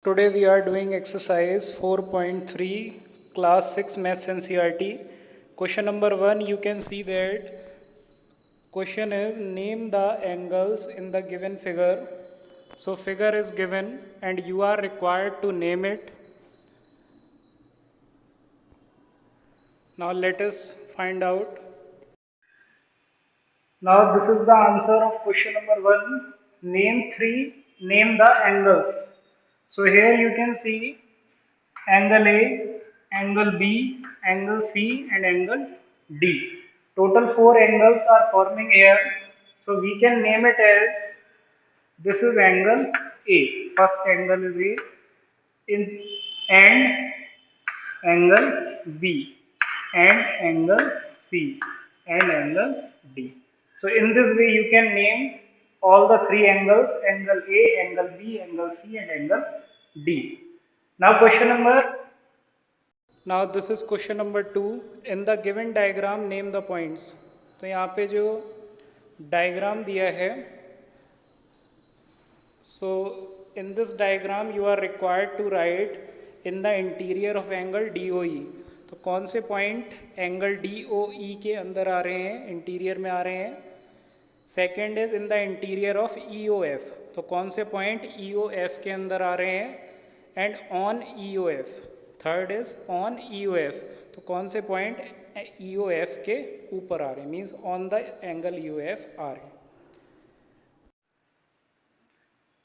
Today we are doing exercise 4.3 class 6 maths NCERT. Question number 1, you can see that question is name the angles in the given figure. So figure is given and you are required to name it. Now let us find out. Now this is the answer of question number 1. Name the angles. So here you can see angle A, angle B, angle C and angle D. Total 4 angles are forming here. So we can name it as this is angle A. First angle is A and angle B and angle C and angle D. So in this way you can name all the 3 angles, angle A, angle B, angle C and angle D. Now this is question number 2. In the given diagram name the points. तो यहाँ पे जो diagram दिया है, so in this diagram you are required to write in the interior of angle DOE. तो कौन से point angle DOE के अंदर आ रहे हैं, इंटीरियर में आ रहे हैं. Second is in the interior of EOF. तो कौन से पॉइंट EOF के अंदर आ रहे हैं and on EOF. Third is on EOF. तो कौन से पॉइंट EOF के ऊपर आ रहे हैं, means on the angle EOF आ रहे हैं.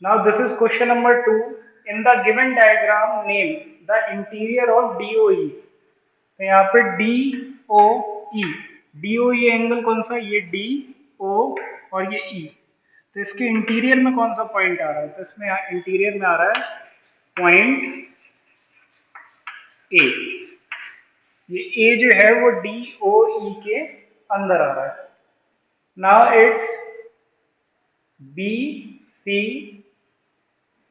Now this is question number 2. In the given diagram name the interior of DOE. तो यहाँ पे DOE. DOE एंगल कौन सा, ये DO और ये E. तो इसके इंटीरियर में कौन सा पॉइंट आ रहा है, तो इसमें इंटीरियर में आ रहा है पॉइंट A. ये A जो है वो DOE के अंदर आ रहा है. Now it's BC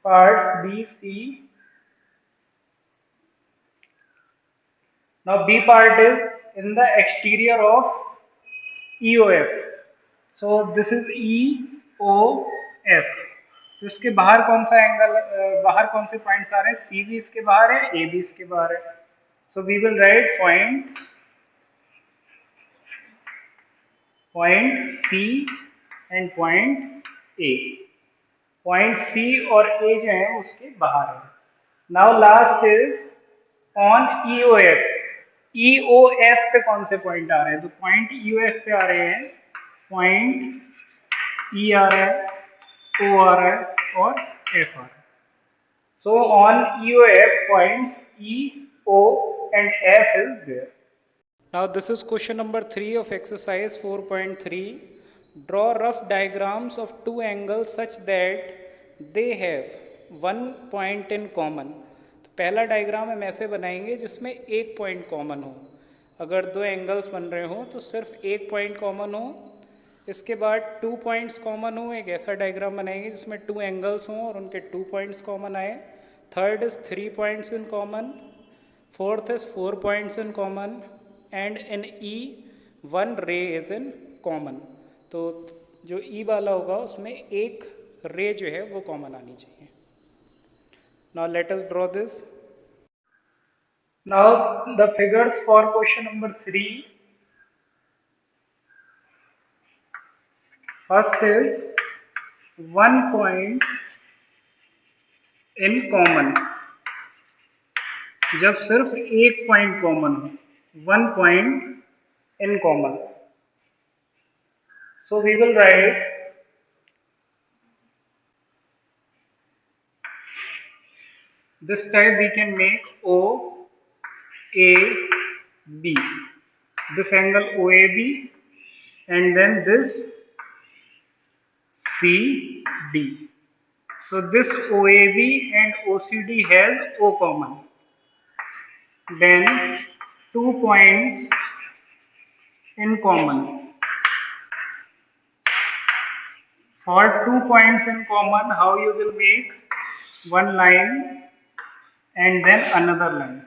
parts BC. Now B part is in the exterior of EOF. So this is EOF. तो इसके बाहर कौन सा एंगल, बाहर कौन से पॉइंट्स आ रहे हैं, सी भी इसके बाहर है, ए भी इसके बाहर है. So we will write point C and point A. Point C और ए जो है उसके बाहर है. Now last is on EOF. EOF पे कौन से पॉइंट आ रहे हैं, तो पॉइंट EOF पे आ रहे हैं, पॉइंट E आ रहा है, O आ रहा है और F आ रहा है. So on EOF points E, O and F is there. Now this is question number 3 of exercise 4.3. Draw rough diagrams of two angles such that they have one point in common. तो पहला diagram हम ऐसे बनाएंगे जिसमें एक point common हो. अगर दो एंगल्स बन रहे हो तो सिर्फ एक पॉइंट कॉमन हो. इसके बाद 2 पॉइंट्स कॉमन हो, एक ऐसा डायग्राम बनाएंगे जिसमें 2 एंगल्स हों और उनके 2 पॉइंट्स कॉमन आए. Third is 3 points in common. Fourth is 4 points in common and in E 1 रे इज इन कॉमन. तो जो E वाला होगा उसमें एक रे जो है वो कॉमन आनी चाहिए. Now let us draw this. Now the figures for question number 3. First is 1 point in common. जब सिर्फ एक पॉइंट कॉमन हो, 1 point in common. So we will write this type. We can make OAB, this angle OAB, and then this CD. So this OAB and OCD has O common. Then 2 points in common. For 2 points in common, how you will make one line and then another line.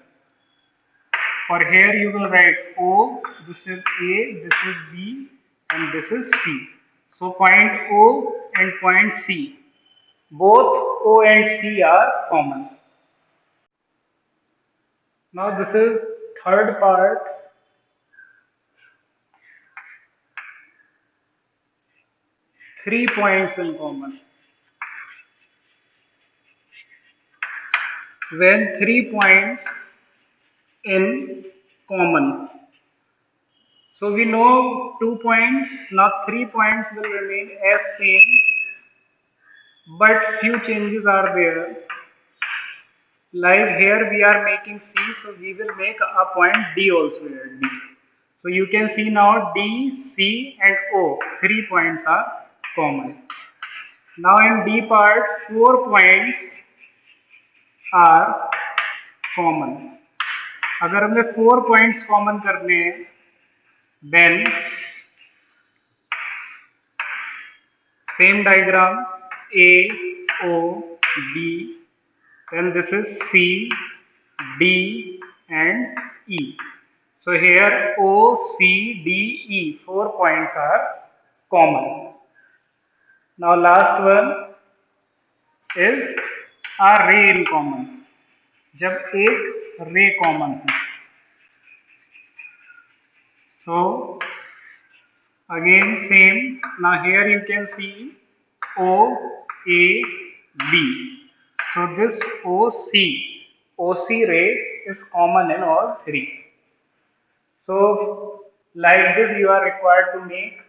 For here you will write O, this is A, this is B and this is C. So point O and point C, both O and C are common. Now this is third part. Three points in common. When 3 points in common. So we know 2 points, now 3 points will remain as same, but few changes are there. Like here we are making C, so we will make a point D also here, D. So you can see now D, C and O, 3 points are common. Now in D part, 4 points are common. अगर हमें 4 points common करने हैं, then same diagram, A, O, B, then this is C, D and E. So here O, C, D, E, 4 points are common. Now last one is a ray in common. जब एक ray common है. So again same. Now here you can see O, A, B. So this OC ray is common in all three. So like this you are required to make